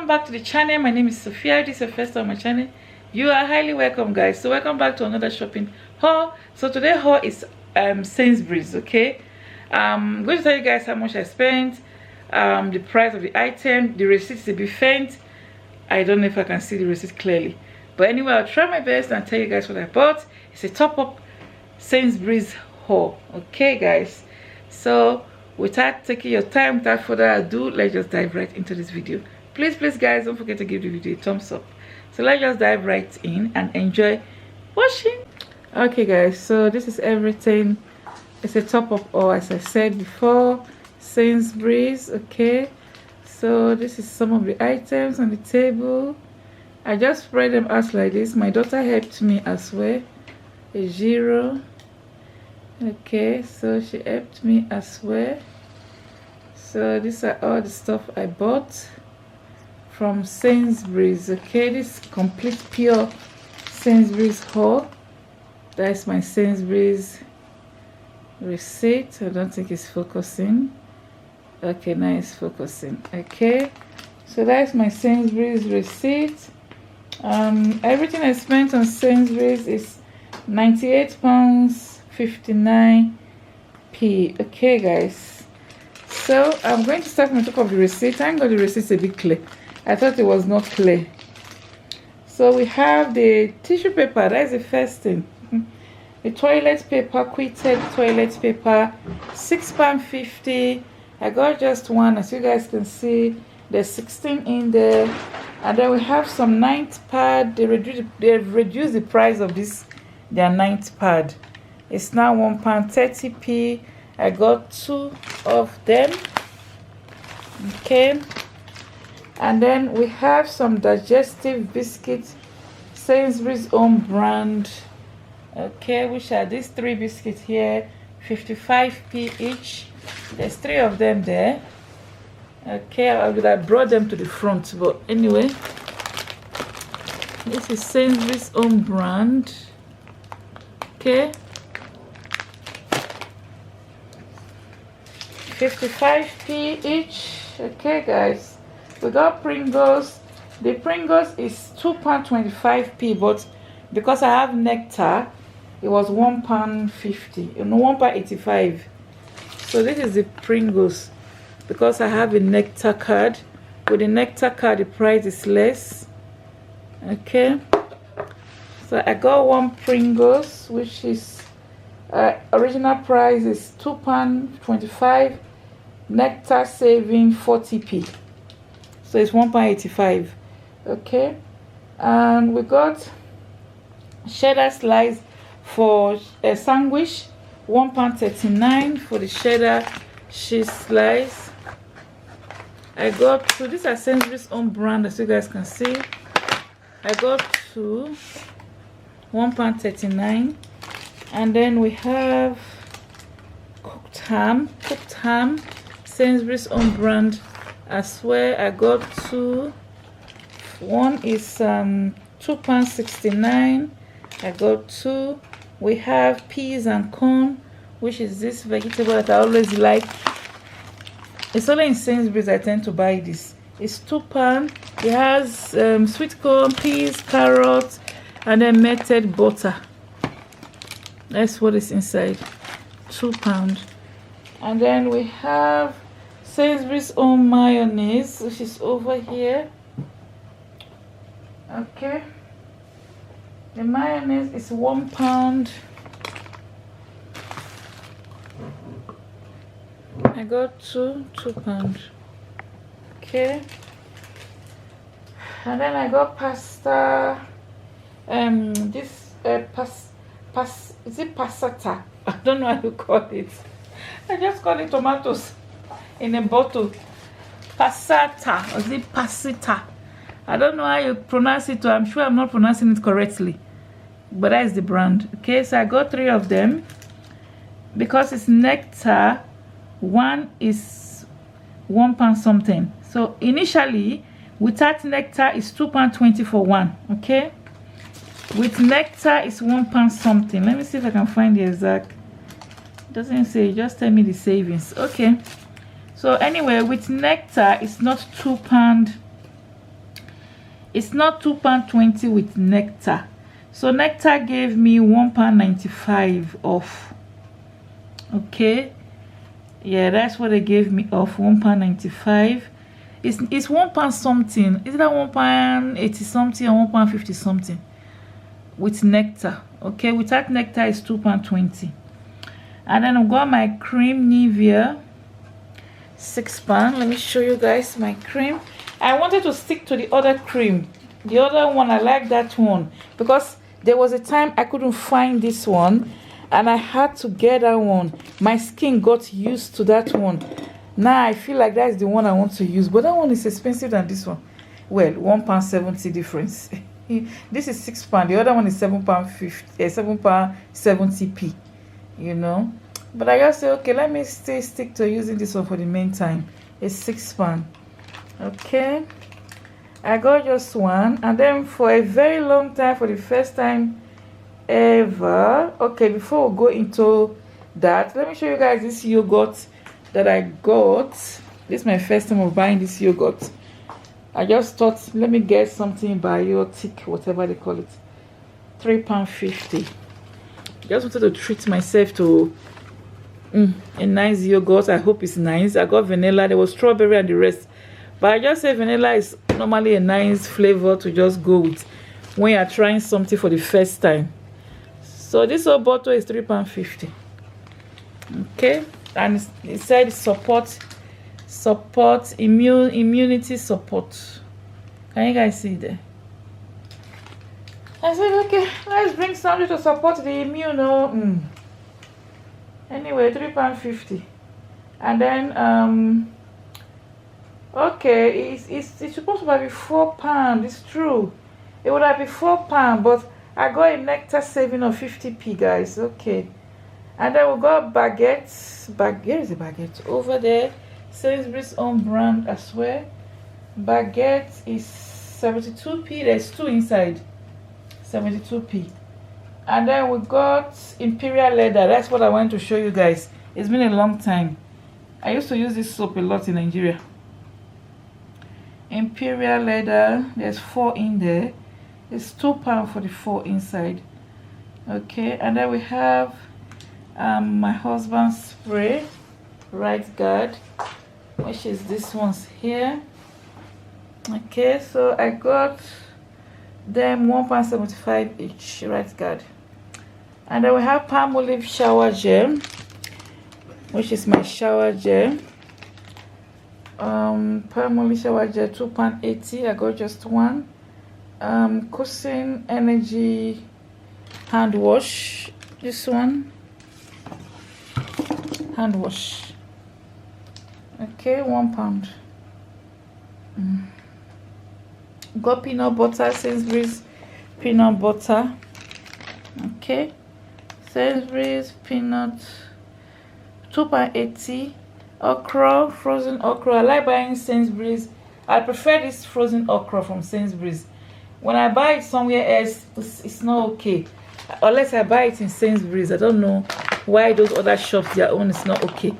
welcome back to the channel. My name is Sophia. This is your first time on my channel. You are highly welcome, guys. So welcome back to another shopping haul. So today haul is Sainsbury's. Okay, I'm going to tell you guys how much I spent, the price of the item, the receipt is a bit faint. I don't know if I can see the receipt clearly, but anyway, I'll try my best and tell you guys what I bought. It's a top-up Sainsbury's haul. Okay, guys, so without taking your time, without further ado, let's just dive right into this video. Please guys, don't forget to give the video a thumbs up. So let's just dive right in and enjoy watching. Okay guys, so this is everything. It's a top-up, or as I said before, Sainsbury's. Okay, so this is some of the items on the table. I just spread them out like this. My daughter helped me as well. A 0. Okay, so she helped me as well. So these are all the stuff I bought from Sainsbury's. Okay, this complete pure Sainsbury's haul. That's my Sainsbury's receipt. I don't think it's focusing. Okay, now it's focusing. Okay, so that's my Sainsbury's receipt. Everything I spent on Sainsbury's is £98.59. Okay guys, so I'm going to start from the top of the receipt. Thank God the receipt is a bit clear. I thought it was not clear. So we have the tissue paper. That is the first thing. The toilet paper, quilted toilet paper, £6.50. I got just one, as you guys can see. There's 16 in there. And then we have some 9th pad. They've reduced the price of this, their 9th pad. It's now £1.30. I got 2 of them. Okay, and then we have some digestive biscuits, Sainsbury's own brand. Okay, which are these 3 biscuits here, 55p each. There's 3 of them there. Okay, I would have brought them to the front, but anyway, this is Sainsbury's own brand. Okay, 55p each. Okay guys, we got Pringles. The Pringles is £2.25p, but because I have Nectar, it was £1.50, no, £1.85. So this is the Pringles, because I have a Nectar card. With the Nectar card, the price is less. Okay, so I got 1 Pringles, which is original price is £2.25. Nectar saving 40p, so it's £1.85. Okay, and we got cheddar slice for a sandwich, £1.39 for the cheddar cheese slice. I got 2. These are Sainsbury's own brand, as you guys can see. I got 2, £1.39. And then we have cooked ham, Sainsbury's own brand as well. I got 2. One is £2.69. I got 2. We have peas and corn, which is this vegetable that I always like. It's only in Sainsbury's I tend to buy this. It's £2. It has sweet corn, peas, carrots, and then melted butter. That's what is inside. £2. And then we have Sainsbury's own mayonnaise, which is over here. Okay, the mayonnaise is £1. I got £2. Okay, and then I got pasta. This is it passata? I don't know how to call it. I just call it tomatoes in a bottle. Passata, or is it passita? I don't know how you pronounce it, so I'm sure I'm not pronouncing it correctly, but that is the brand. Okay, so I got 3 of them because it's Nectar. One is £1 something. So initially, without Nectar, it's £2.20 for one. Okay, with Nectar, it's £1 something. Let me see if I can find the exact. It doesn't say, just tell me the savings. Okay, so anyway, with Nectar, it's not £2. It's not £2.20 with nectar. So nectar gave me £1.95 off. Okay, yeah, that's what they gave me off, £1.95. It's £1 something. Is that £1.80 something or £1.50 something with nectar? Okay, without nectar is £2.20. And then I've got my cream Nivea, £6. Let me show you guys my cream. I wanted to stick to the other cream, the other one. I like that one because there was a time I couldn't find this one and I had to get that one. My skin got used to that one. Now I feel like that's the one I want to use, but that one is expensive than this one. Well, £1.70 difference. This is £6. The other one is £7.70p. You know, but I just say, okay, let me stick to using this one for the meantime. It's £6. Okay, I got just one, and then for a very long time, for the first time ever. Okay, before we go into that, let me show you guys this yogurt that I got. This is my first time of buying this yogurt. I just thought, let me get something biotic, whatever they call it. £3.50. Just wanted to treat myself to a nice yogurt. I hope it's nice. I got vanilla. There was strawberry and the rest, but I just say vanilla is normally a nice flavor to just go with when you are trying something for the first time. So this whole bottle is £3.50. Okay, and it said support immunity support. Can you guys see there? I said, okay, let's bring something to support the immune. Anyway, £3.50. And then okay, it's supposed to be £4. It's true, it would have been £4, but I got a nectar saving of 50p, guys. Okay, and then we got baguettes. Here is a baguette over there. Sainsbury's own brand as well. Baguette is 72p. There's two inside. 72p. And then we got Imperial leather. That's what I want to show you guys. It's been a long time. I used to use this soap a lot in Nigeria. Imperial leather. There's 4 in there. It's £2 for the 4 inside. Okay, and then we have my husband's spray, Right Guard, which is this one's here. Okay, so I got them £1.75 each, Right Guard. And then we have Palmolive shower gel, which is my shower gel. Palmolive shower gel, £2.80. I got just one. Cousin Energy hand wash, this one, hand wash. Okay, £1. Got peanut butter, Sainsbury's peanut butter. Okay, Sainsbury's peanut, £2.80. Okra, frozen okra. I like buying Sainsbury's. I prefer this frozen okra from Sainsbury's. When I buy it somewhere else, it's not okay. Unless I buy it in Sainsbury's. I don't know why those other shops, their own is not okay.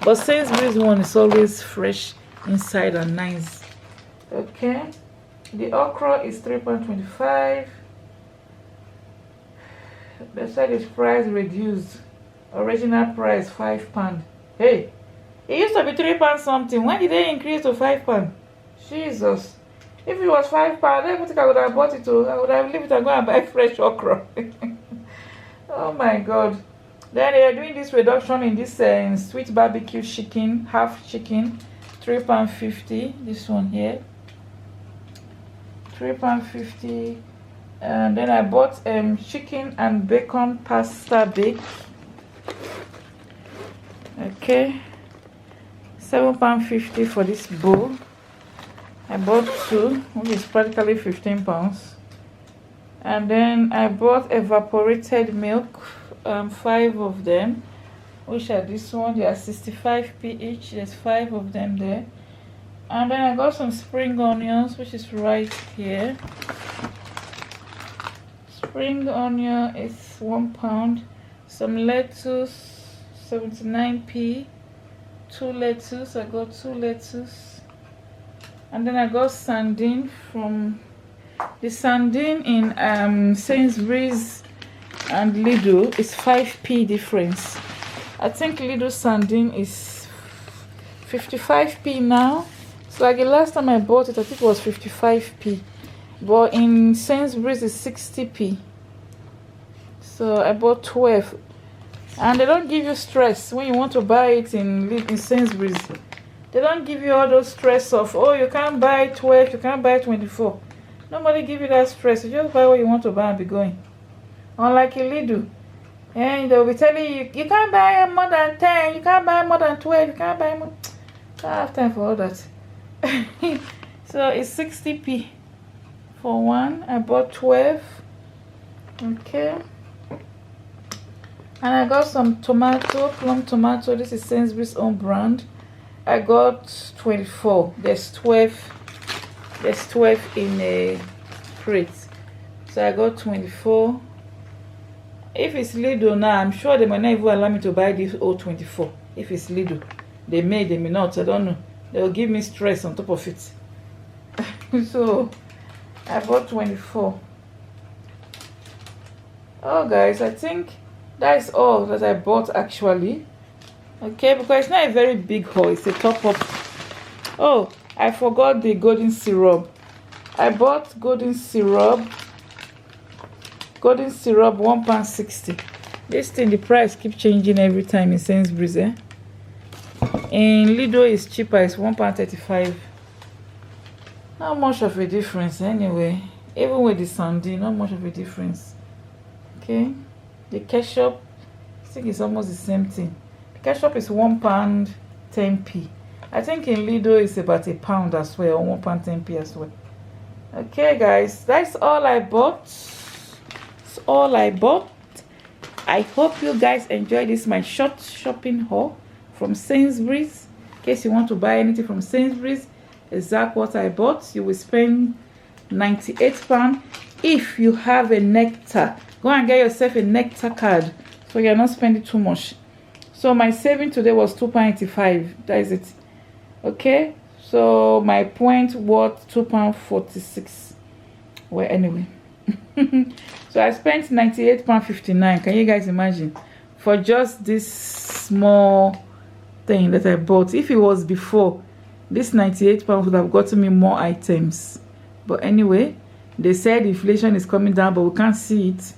But Sainsbury's one is always fresh inside and nice. Okay, the okra is £3.25. They said it's price reduced. Original price £5. Hey, it used to be £3 something. When did they increase to £5? Jesus. If it was £5, I don't think I would have bought it. I would have left it and go and buy fresh okra. Oh my God. Then they are doing this reduction in this sweet barbecue chicken, half chicken, £3.50. This one here, £3.50. And then I bought chicken and bacon pasta bake. Okay, £7.50 for this bowl. I bought 2, which is practically £15. And then I bought evaporated milk, 5 of them, which are this one. They are 65p each. There's 5 of them there. And then I got some spring onions, which is right here. Spring onion is £1. Some lettuce, 79p. 2 lettuce. I got 2 lettuce. And then I got sardine from The sardine in Sainsbury's and Lidl is 5p difference. I think Lidl sardine is 55p now. So like the last time I bought it, I think it was 55p. But in Sainsbury's is 60p. So I bought 12. And they don't give you stress when you want to buy it in Sainsbury's. They don't give you all those stress of, oh, you can't buy 12, you can't buy 24. Nobody give you that stress. You just buy what you want to buy and be going. Unlike a Lidl. And they'll be telling you, you can't buy more than 10, you can't buy more than 12, you can't buy more. I don't have time for all that. So it's 60p for one. I bought 12. Okay. And I got some tomato, plum tomato. This is Sainsbury's own brand. I got 24. There's 12. There's 12 in a crate. So I got 24. If it's Lidl now, I'm sure they might not even allow me to buy this old 24. If it's Lidl, they may not. I don't know. They'll give me stress on top of it. So I bought 24. Oh guys, I think that's all that I bought actually. Okay, because it's not a very big haul, it's a top up. Oh, I forgot the golden syrup. I bought golden syrup £1.60. This thing, the price keeps changing every time in Sainsbury's. In Lidl is cheaper, it's £1.35. Not much of a difference anyway. Even with the sardine, not much of a difference. Okay, the ketchup, I think it's almost the same thing. The ketchup is £1.10p. I think in Lidl it's about £1 as well, or £1.10p as well. Okay guys, that's all I bought. That's all I bought. I hope you guys enjoy this, my short shopping haul from Sainsbury's. In case you want to buy anything from Sainsbury's, exact what I bought, you will spend £98 if you have a nectar. Go and get yourself a nectar card so you're not spending too much. So my saving today was £2.85. That is it. Okay, so my point was £2.46. Well, anyway. So I spent £98.59. Can you guys imagine for just this small thing that I bought? If it was before, this £98 would have gotten me more items. But anyway, they said inflation is coming down, but we can't see it.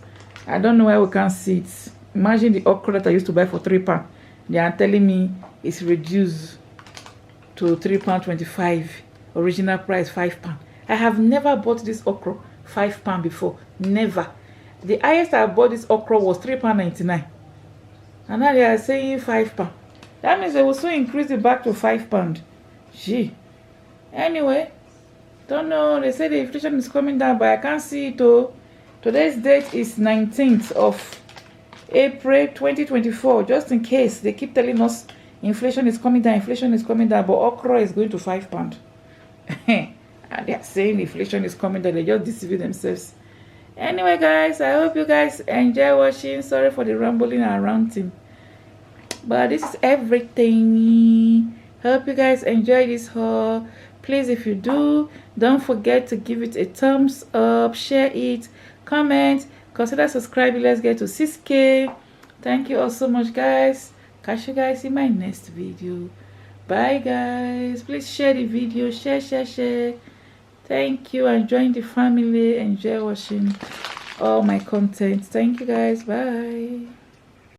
I don't know why we can't see it. Imagine the okra that I used to buy for £3. They are telling me it's reduced to £3.25. Original price £5. I have never bought this okra £5 before. Never. The highest I bought this okra was £3.99. And now they are saying £5. That means they will soon increase it back to £5. Gee. Anyway, don't know. They say the inflation is coming down, but I can't see it though. Today's date is 19th of April 2024. Just in case they keep telling us inflation is coming down, but okra is going to £5. And they are saying inflation is coming down. They just deceive themselves. Anyway guys, I hope you guys enjoy watching. Sorry for the rambling and ranting, but this is everything. Hope you guys enjoy this haul. Please, if you do, don't forget to give it a thumbs up, share it, comment, consider subscribing. Let's get to 6K. Thank you all so much guys. Catch you guys in my next video. Bye guys. Please share the video. Share. Thank you, and join the family. Enjoy watching all my content. Thank you guys. Bye.